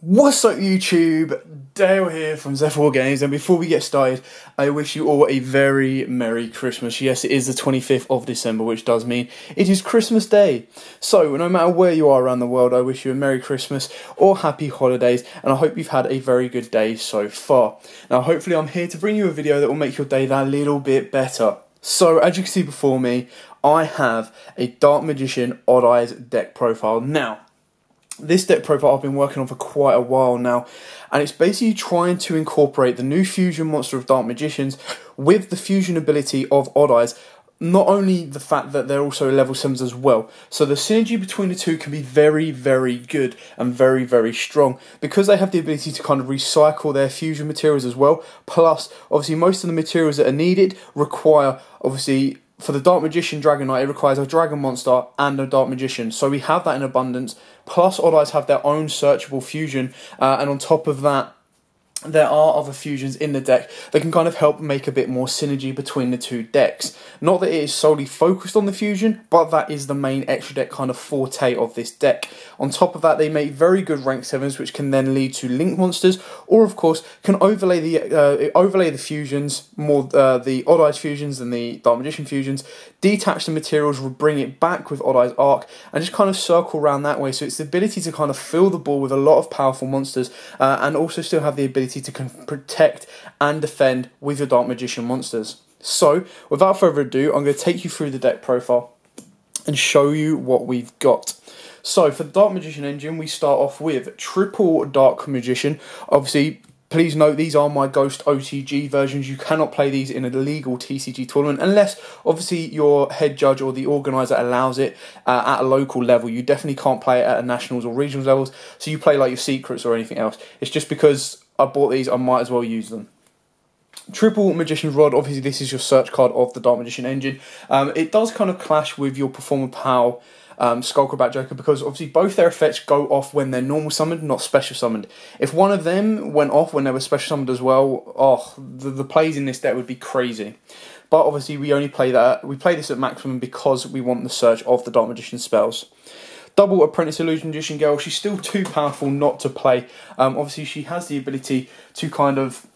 What's up YouTube? Dale here from Zephyr Wargames, and before we get started, I wish you all a very Merry Christmas. Yes, it is the 25th of December, which does mean it is Christmas Day. So, no matter where you are around the world, I wish you a Merry Christmas or Happy Holidays, and I hope you've had a very good day so far. Now, hopefully I'm here to bring you a video that will make your day that little bit better. So, as you can see before me, I have a Dark Magician Odd Eyes deck profile. Now, this deck profile I've been working on for quite a while now, and it's basically trying to incorporate the new fusion monster of Dark Magicians with the fusion ability of Odd Eyes. Not only the fact that they're also level 7s as well, so the synergy between the two can be very, very good and very, very strong, because they have the ability to kind of recycle their fusion materials as well. Plus, obviously, most of the materials that are needed require, obviously, for the Dark Magician Dragon Knight, it requires a Dragon Monster and a Dark Magician. So we have that in abundance. Plus, Odd Eyes have their own searchable fusion. And on top of that, there are other fusions in the deck that can kind of help make a bit more synergy between the two decks. Not that it is solely focused on the fusion, but that is the main extra deck kind of forte of this deck. On top of that, they make very good rank 7s, which can then lead to link monsters, or of course can overlay the fusions, more the Odd Eyes fusions and the Dark Magician fusions, detach the materials, bring it back with Odd Eyes Arc, and just kind of circle around that way. So it's the ability to kind of fill the ball with a lot of powerful monsters, and also still have the ability to protect and defend with your Dark Magician monsters. So, without further ado, I'm going to take you through the deck profile and show you what we've got. So, for the Dark Magician engine, we start off with triple Dark Magician. Obviously, please note these are my Ghost OTG versions. You cannot play these in a legal TCG tournament unless, obviously, your head judge or the organiser allows it at a local level. You definitely can't play it at a nationals or regionals levels, so you play like your secrets or anything else. It's just because I bought these, I might as well use them. Triple Magician's Rod, obviously this is your search card of the Dark Magician engine. It does kind of clash with your Performer Pow Skullcrobat Joker, because obviously both their effects go off when they're normal summoned, not special summoned. If one of them went off when they were special summoned as well, oh, the plays in this deck would be crazy. But obviously we only play that, we play this at maximum because we want the search of the Dark Magician spells. Double Apprentice Illusion Magician Girl, she's still too powerful not to play. Obviously she has the ability to kind of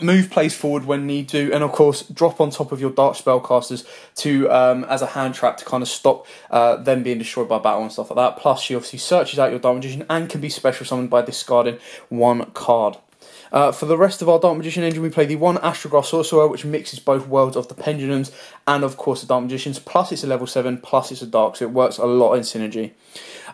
move plays forward when need to, and of course drop on top of your Dark Spellcasters to as a hand trap to kind of stop them being destroyed by battle and stuff like that. Plus she obviously searches out your Dark Magician and can be special summoned by discarding one card. For the rest of our Dark Magician engine, we play the one Astrograph Sorcerer, which mixes both worlds of the Pendulums and, of course, the Dark Magicians, plus it's a level 7, plus it's a Dark, so it works a lot in synergy.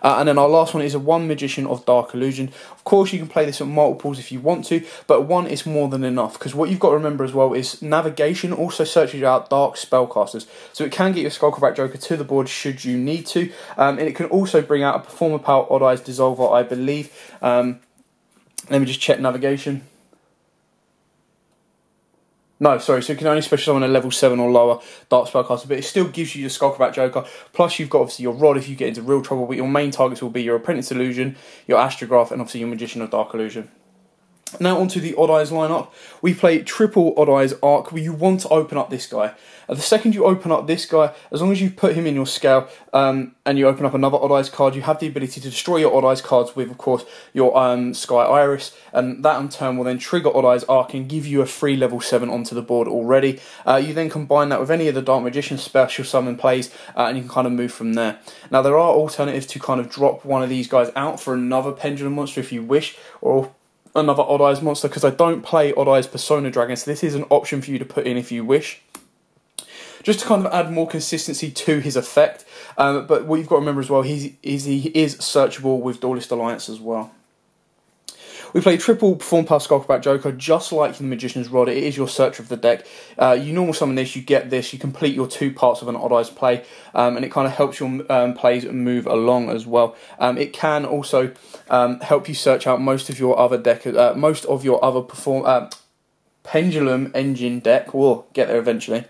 And then our last one is a one Magician of Dark Illusion. Of course, you can play this at multiples if you want to, but one is more than enough, because what you've got to remember as well is Navigation also searches out Dark Spellcasters, so it can get your Skullcrobat Joker to the board should you need to, and it can also bring out a Performer Power Odd Eyes Dissolver, I believe. Let me just check Navigation. No, sorry, so you can only special summon a level 7 or lower Dark Spellcaster, but it still gives you your Skullcrobat Joker, plus you've got obviously your Rod if you get into real trouble, but your main targets will be your Apprentice Illusion, your Astrograph, and obviously your Magician of Dark Illusion. Now onto the Odd Eyes lineup. We play triple Odd Eyes Arc, where you want to open up this guy. The second you open up this guy, as long as you put him in your scale and you open up another Odd Eyes card, you have the ability to destroy your Odd Eyes cards with, of course, your Sky Iris, and that in turn will then trigger Odd Eyes Arc and give you a free level 7 onto the board already. You then combine that with any of the Dark Magician special summon plays, and you can kind of move from there. Now there are alternatives to kind of drop one of these guys out for another Pendulum monster if you wish, or another Odd Eyes monster, because I don't play Odd Eyes Persona Dragon, so this is an option for you to put in if you wish, just to kind of add more consistency to his effect. But what you've got to remember as well, he is searchable with Duelist Alliance as well. We play triple Perform Power Skullcrobat Joker, just like the Magician's Rod. It is your search of the deck. You normal summon this, you get this, you complete your two parts of an Odd Eyes play, and it kind of helps your plays move along as well. It can also help you search out most of your other deck, most of your other Pendulum engine deck. We'll get there eventually.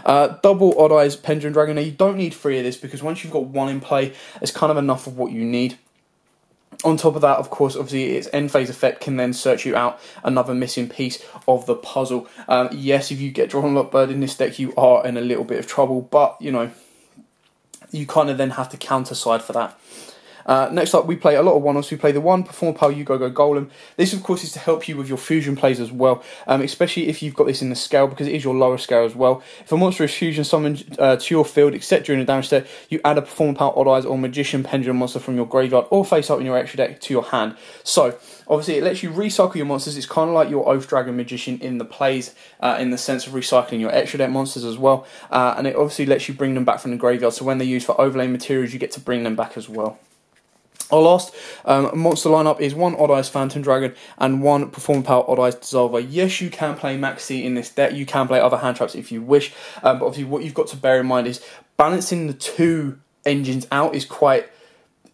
Double Odd Eyes Pendulum Dragon. Now you don't need 3 of this, because once you've got 1 in play, it's kind of enough of what you need. On top of that, of course, obviously its end phase effect can then search you out another missing piece of the puzzle. Yes, if you get drawn Lock Bird in this deck, you are in a little bit of trouble, but, you know, you kind of then have to counter side for that. Next up, we play a lot of one-offs. We play the one Performer Power YUGIOH Golem. This, of course, is to help you with your fusion plays as well, especially if you've got this in the scale, because it is your lower scale as well. If a monster is fusion summoned to your field, except during a damage step, you add a Performer Power Odd Eyes or Magician Pendulum monster from your graveyard or face up in your extra deck to your hand. So, obviously, it lets you recycle your monsters. It's kind of like your Oath Dragon Magician in the plays, in the sense of recycling your extra deck monsters as well. And it obviously lets you bring them back from the graveyard, so when they're used for overlay materials, you get to bring them back as well. Our last monster lineup is one Odd Eyes Phantom Dragon and one Performer Power Odd Eyes Dissolver. Yes, you can play Maxi in this deck. You can play other hand traps if you wish. But obviously, what you've got to bear in mind is balancing the two engines out is quite...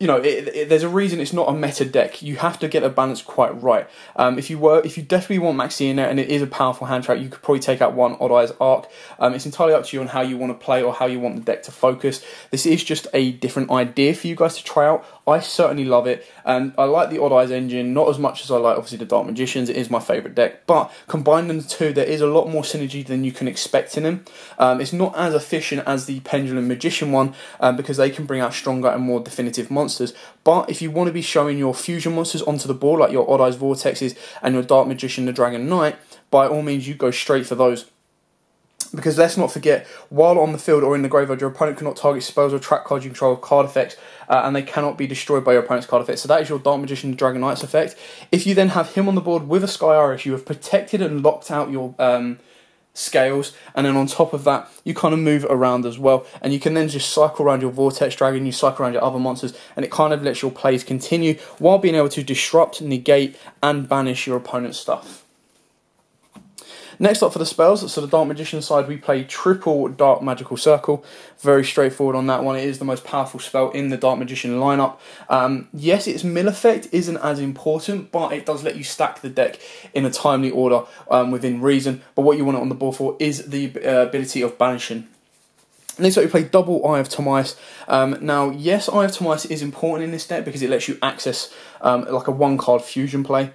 You know, there's a reason it's not a meta deck. You have to get the balance quite right. If you definitely want Maxi in there, and it is a powerful hand trap, you could probably take out one Odd Eyes Arc. It's entirely up to you on how you want to play or how you want the deck to focus. This is just a different idea for you guys to try out. I certainly love it, and I like the Odd Eyes engine, not as much as I like, obviously, the Dark Magicians. It is my favourite deck, but combining the two, there is a lot more synergy than you can expect in them. It's not as efficient as the Pendulum Magician one, because they can bring out stronger and more definitive monsters, but if you want to be showing your fusion monsters onto the board, like your Odd Eyes Vortexes and your Dark Magician, the Dragon Knight, by all means, you go straight for those. Because let's not forget, while on the field or in the graveyard, your opponent cannot target spells or trap cards you control, card effects, and they cannot be destroyed by your opponent's card effects. So that is your Dark Magician, the Dragon Knight's effect. If you then have him on the board with a Sky Iris, you have protected and locked out your scales, and then on top of that, you kind of move around as well, and you can then just cycle around your Vortex Dragon, you cycle around your other monsters, and it kind of lets your plays continue while being able to disrupt, negate, and banish your opponent's stuff. Next up for the spells, so the Dark Magician side, we play triple Dark Magical Circle. Very straightforward on that one. It is the most powerful spell in the Dark Magician lineup. Yes, its mill effect isn't as important, but it does let you stack the deck in a timely order within reason. But what you want it on the board for is the ability of banishing. Next up, we play double Eye of Timaeus. Now, yes, Eye of Timaeus is important in this deck because it lets you access like a one-card fusion play.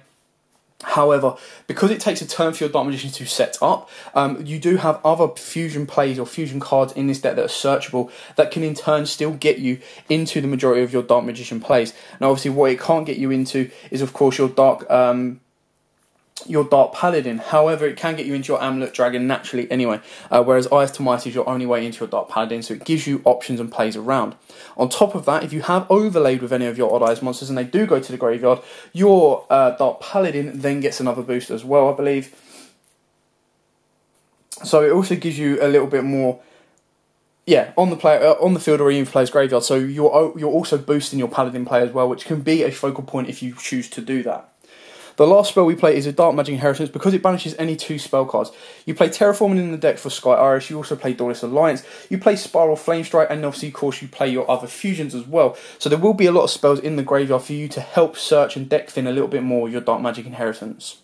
However, because it takes a turn for your Dark Magician to set up, you do have other fusion plays or fusion cards in this deck that are searchable that can in turn still get you into the majority of your Dark Magician plays. Now, obviously, what it can't get you into is, of course, your Dark Paladin. However, it can get you into your Amulet Dragon naturally anyway, whereas Eye of Timaeus is your only way into your Dark Paladin, so it gives you options and plays around. On top of that, if you have overlaid with any of your Odd Eyes monsters and they do go to the graveyard, your Dark Paladin then gets another boost as well, I believe. So it also gives you a little bit more, yeah, on the field or even if player's graveyard. So you're also boosting your Paladin play as well, which can be a focal point if you choose to do that. The last spell we play is a Dark Magic Inheritance because it banishes any 2 spell cards. You play Terraforming in the deck for Sky Iris, you also play Dauntless Alliance, you play Spiral Flame Strike, and obviously, of course, you play your other fusions as well. So there will be a lot of spells in the graveyard for you to help search and deck thin a little bit more your Dark Magic Inheritance.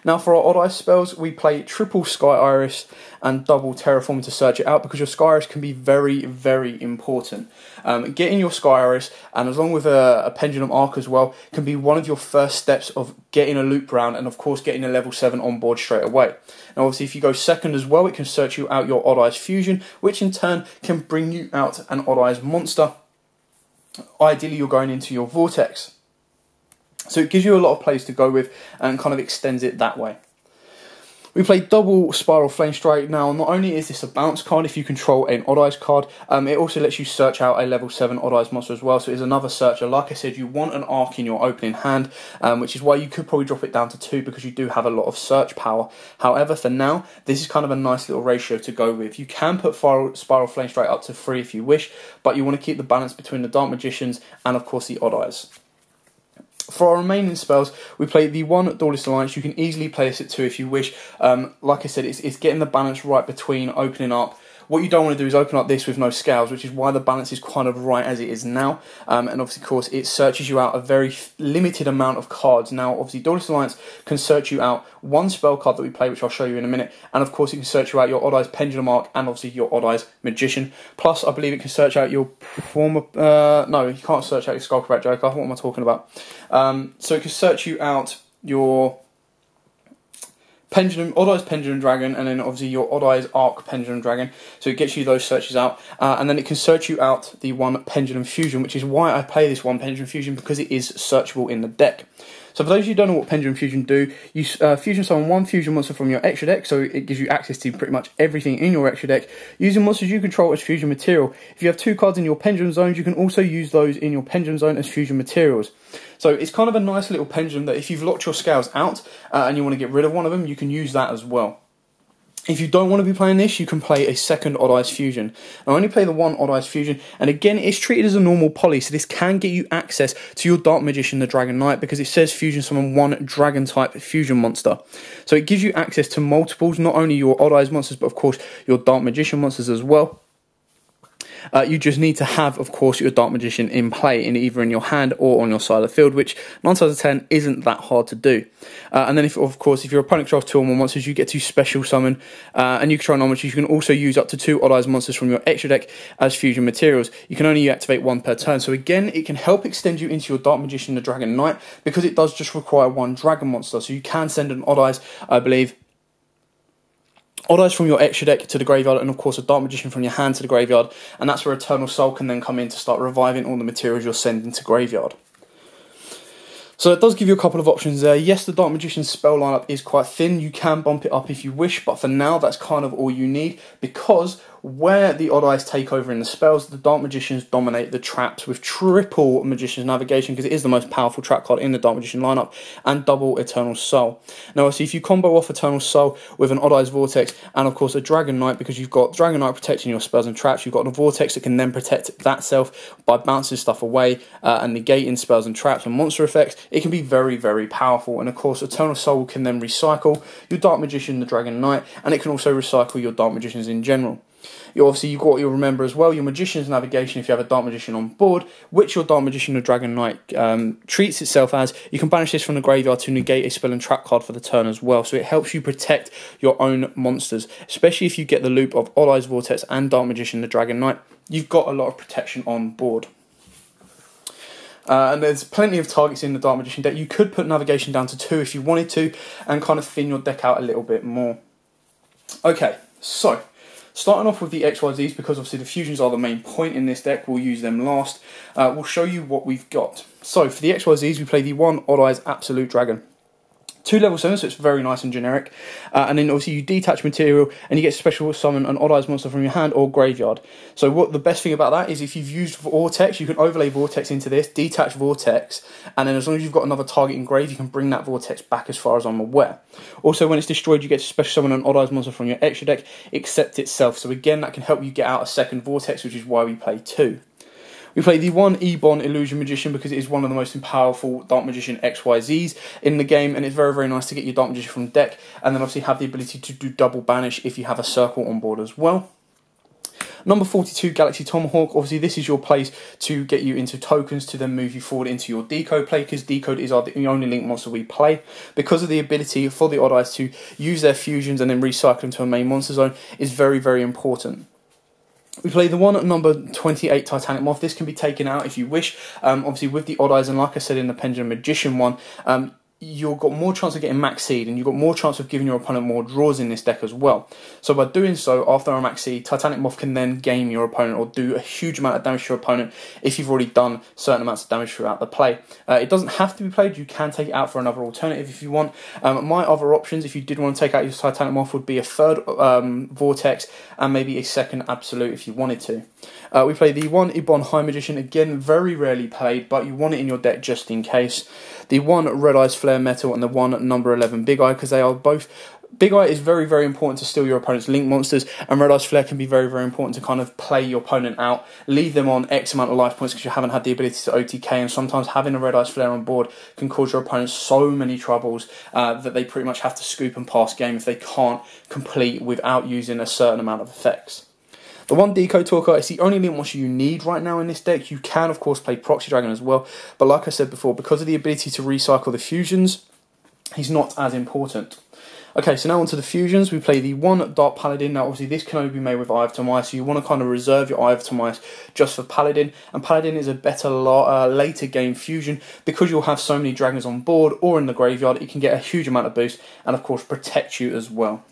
Now for our Odd Eyes spells, we play triple Sky Iris and double Terraform to search it out because your Sky Iris can be very, very important. Getting your Sky Iris, and as long with a Pendulum Arc as well, can be one of your first steps of getting a loop round and of course getting a level 7 on board straight away. Now obviously if you go second as well, it can search you out your Odd Eyes Fusion, which in turn can bring you out an Odd Eyes monster. Ideally you're going into your Vortex. So it gives you a lot of plays to go with and kind of extends it that way. We play double Spiral Flame Strike. Now, not only is this a bounce card if you control an Odd Eyes card, it also lets you search out a level 7 Odd Eyes monster as well, so it's another searcher. Like I said, you want an Arc in your opening hand, which is why you could probably drop it down to 2 because you do have a lot of search power. However, for now, this is kind of a nice little ratio to go with. You can put Spiral Flame Strike up to 3 if you wish, but you want to keep the balance between the Dark Magicians and, of course, the Odd Eyes. For our remaining spells, we play the one Dauntless Alliance. You can easily play this at 2 if you wish. Like I said, it's getting the balance right between opening up. What you don't want to do is open up this with no scales, which is why the balance is kind of right as it is now. And obviously, of course, it searches you out a very limited amount of cards. Now, obviously, Dauntless Alliance can search you out one spell card that we play, which I'll show you in a minute. And of course, it can search you out your Odd Eyes Pendulum Arc and obviously your Odd Eyes Magician. Plus, I believe it can search out your Performer... no, you can't search out your Skullcrabat Joker. What am I talking about? So it can search you out your Pendulum, Odd Eyes Pendulum Dragon, and then obviously your Odd Eyes Arc Pendulum Dragon. So it gets you those searches out, and then it can search you out the one Pendulum Fusion, which is why I play this one Pendulum Fusion, because it is searchable in the deck. So for those of you who don't know what Pendulum Fusion do, you fusion summon one fusion monster from your extra deck, so it gives you access to pretty much everything in your extra deck, using monsters you control as fusion material. If you have 2 cards in your Pendulum Zones, you can also use those in your Pendulum Zone as fusion materials. So it's kind of a nice little pendulum that if you've locked your scales out and you want to get rid of one of them, you can use that as well. If you don't want to be playing this, you can play a second Odd Eyes Fusion. I only play the one Odd Eyes Fusion, and again, it's treated as a normal poly, so this can get you access to your Dark Magician, the Dragon Knight, because it says fusion summon one Dragon-type fusion monster. So it gives you access to multiples, not only your Odd Eyes monsters, but of course your Dark Magician monsters as well. You just need to have, of course, your Dark Magician in play, in either in your hand or on your side of the field, which 9 times out of 10 isn't that hard to do. And then, if your opponent controls 2 or more monsters, you get to special summon, and you control non-monsters. You can also use up to 2 Odd Eyes monsters from your extra deck as fusion materials. You can only activate 1 per turn, so again, it can help extend you into your Dark Magician, the Dragon Knight, because it does just require 1 Dragon monster. So you can send an Odd Eyes, I believe, Odd Eyes from your extra deck to the graveyard, and of course a Dark Magician from your hand to the graveyard, and that's where Eternal Soul can then come in to start reviving all the materials you're sending to graveyard. So it does give you a couple of options there. Yes, the Dark Magician's spell lineup is quite thin. You can bump it up if you wish, but for now that's kind of all you need, because where the Odd Eyes take over in the spells, the Dark Magicians dominate the traps with triple Magician's Navigation, because it is the most powerful trap card in the Dark Magician lineup, and double Eternal Soul. Now, obviously, if you combo off Eternal Soul with an Odd Eyes Vortex and, of course, a Dragon Knight, because you've got Dragon Knight protecting your spells and traps, you've got a Vortex that can then protect that self by bouncing stuff away and negating spells and traps and monster effects, it can be very, very powerful. And, of course, Eternal Soul can then recycle your Dark Magician, the Dragon Knight, and it can also recycle your Dark Magicians in general. You've remember as well your Magician's Navigation if you have a Dark Magician on board, which your Dark Magician or Dragon Knight treats itself as. You can banish this from the graveyard to negate a spell and trap card for the turn as well, so it helps you protect your own monsters, especially if you get the loop of Odd Eyes Vortex and Dark Magician the Dragon Knight. You've got a lot of protection on board. And there's plenty of targets in the Dark Magician deck. You could put Navigation down to 2 if you wanted to, and kind of thin your deck out a little bit more. Okay, so starting off with the XYZs, because obviously the fusions are the main point in this deck, we'll use them last. We'll show you what we've got. So for the XYZs, we play the one Odd Eyes Absolute Dragon. 2 level 7, so it's very nice and generic. And then obviously you detach material and you get special summon an Odd Eyes monster from your hand or graveyard. So what the best thing about that is if you've used Vortex, you can overlay Vortex into this, detach Vortex, and then as long as you've got another target engraved, you can bring that Vortex back as far as I'm aware. Also, when it's destroyed, you get to special summon an Odd Eyes monster from your extra deck, except itself. So again, that can help you get out a second Vortex, which is why we play 2. We play the one Ebon Illusion Magician because it is one of the most powerful Dark Magician XYZs in the game, and it's very, very nice to get your Dark Magician from deck, and then obviously have the ability to do double banish if you have a circle on board as well. Number 42, Galaxy Tomahawk. Obviously, this is your place to get you into tokens to then move you forward into your Decode play, because Decode is the only link monster we play. Because of the ability for the Odd Eyes to use their fusions and then recycle them to a main monster zone is very, very important. We play the one at number 28, Titanic Moth. This can be taken out if you wish. Obviously, with the Odd Eyes, and like I said in the Pendulum Magician one, you've got more chance of getting max seed, and you've got more chance of giving your opponent more draws in this deck as well. So by doing so, after a max seed, Titanic Moth can then game your opponent or do a huge amount of damage to your opponent if you've already done certain amounts of damage throughout the play. It doesn't have to be played. You can take it out for another alternative if you want. My other options, if you did want to take out your Titanic Moth, would be a third Vortex and maybe a second Absolute if you wanted to. We play the one Ebon High Magician, again very rarely played, but you want it in your deck just in case. The one Red Eyes Flare Metal and the one number 11 Big Eye, because they are both... Big Eye is very, very important to steal your opponent's link monsters, and Red Eyes Flare can be very, very important to kind of play your opponent out, leave them on X amount of life points because you haven't had the ability to OTK, and sometimes having a Red Eyes Flare on board can cause your opponent so many troubles that they pretty much have to scoop and pass game if they can't complete without using a certain amount of effects. The one Decode Talker is the only link monster you need right now in this deck. You can, of course, play Proxy Dragon as well, but like I said before, because of the ability to recycle the fusions, he's not as important. Okay, so now onto the fusions. We play the 1 Dark Paladin. Now, obviously, this can only be made with Eye of Tomice, so you want to kind of reserve your Eye of Tomice just for Paladin. And Paladin is a better later game fusion because you'll have so many dragons on board or in the graveyard. It can get a huge amount of boost and, of course, protect you as well.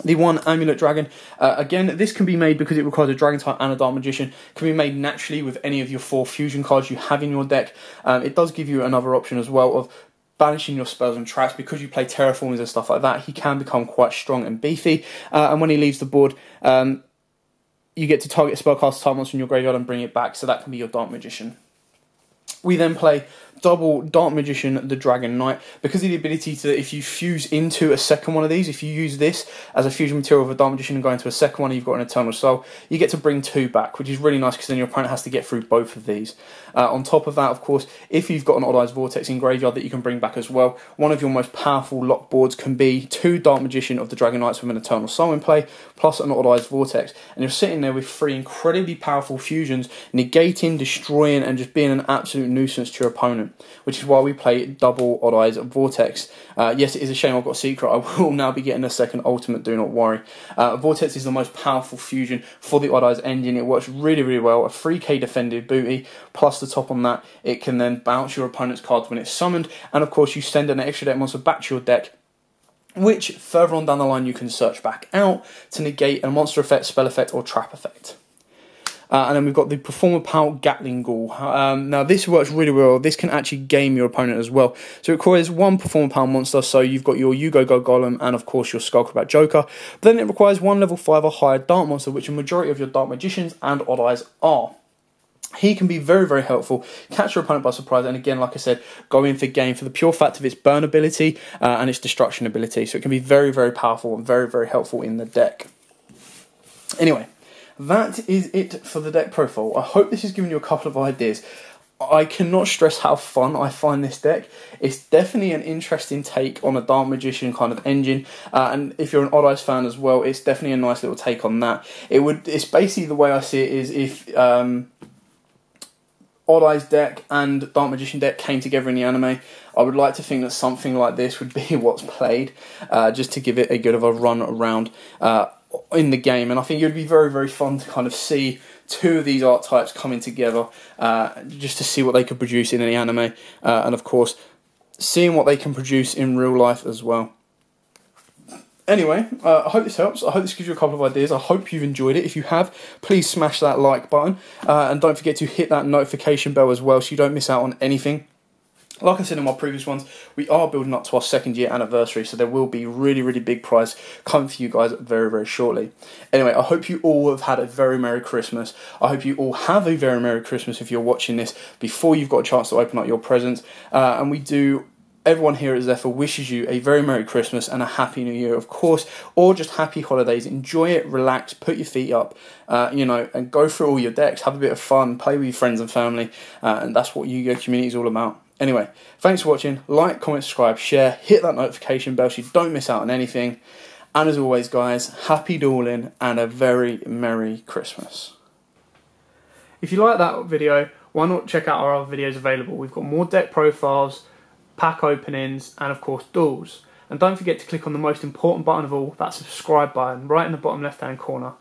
The 1 Amulet Dragon, again, this can be made because it requires a Dragon type and a Dark Magician. Can be made naturally with any of your 4 fusion cards you have in your deck. It does give you another option as well of banishing your spells and traps. Because you play terraformers and stuff like that, he can become quite strong and beefy, and when he leaves the board, you get to target a spellcast type monster in your graveyard and bring it back, so that can be your Dark Magician. We then play double Dark Magician, the Dragon Knight, because of the ability to, if you fuse into a second one of these, if you use this as a fusion material of a Dark Magician and go into a second one and you've got an Eternal Soul, you get to bring 2 back, which is really nice because then your opponent has to get through both of these. On top of that, of course, if you've got an Odd Eyes Vortex in graveyard that you can bring back as well, one of your most powerful lock boards can be 2 Dark Magician of the Dragon Knights with an Eternal Soul in play, plus an Odd Eyes Vortex, and you're sitting there with 3 incredibly powerful fusions, negating, destroying, and just being an absolute nuisance to your opponent, which is why we play double Odd Eyes Vortex. Yes, it is a shame I've got a secret. I will now be getting a second ultimate, do not worry. Vortex is the most powerful fusion for the Odd Eyes engine. It works really, really well. A 3k defended booty, plus the top on that, it can then bounce your opponent's cards when it's summoned, and of course you send an extra deck monster back to your deck, which further on down the line you can search back out to negate a monster effect, spell effect, or trap effect. And then we've got the Performer Power Gatling Ghoul. Now this works really well. This can actually game your opponent as well. So it requires 1 Performer Power monster, so you've got your YUGIOH Golem and of course your Skullcrobat Joker. But then it requires 1 level 5 or higher Dark monster, which a majority of your Dark Magicians and Odd Eyes are. He can be very, very helpful, catch your opponent by surprise, and again, like I said, go in for game for the pure fact of its burn ability and its destruction ability. So it can be very, very powerful and very, very helpful in the deck. Anyway, that is it for the deck profile. I hope this has given you a couple of ideas. I cannot stress how fun I find this deck. It's definitely an interesting take on a Dark Magician kind of engine, and if you're an Odd Eyes fan as well, it's definitely a nice little take on that. It's basically, the way I see it is, if Odd Eyes deck and Dark Magician deck came together in the anime, I would like to think that something like this would be what's played, just to give it a good of a run around in the game. And I think it would be very, very fun to kind of see 2 of these archetypes coming together, just to see what they could produce in the anime, and of course seeing what they can produce in real life as well. Anyway, I hope this helps. I hope this gives you a couple of ideas. I hope you've enjoyed it. If you have, please smash that like button, and don't forget to hit that notification bell as well so you don't miss out on anything. Like I said in my previous ones, we are building up to our 2nd year anniversary, so there will be really, really big prize coming for you guys very, very shortly. Anyway, I hope you all have had a very Merry Christmas. I hope you all have a very Merry Christmas if you're watching this before you've got a chance to open up your presents. And we do... Everyone here at Zephyr wishes you a very Merry Christmas and a Happy New Year, of course, or just Happy Holidays. Enjoy it, relax, put your feet up, and go through all your decks, have a bit of fun, play with your friends and family, and that's what Yu-Gi-Oh! Community is all about. Anyway, thanks for watching. Like, comment, subscribe, share, hit that notification bell so you don't miss out on anything. And as always, guys, Happy Dueling and a very Merry Christmas. If you like that video, why not check out our other videos available? We've got more deck profiles, pack openings, and of course duels. And don't forget to click on the most important button of all, that subscribe button right in the bottom left hand corner.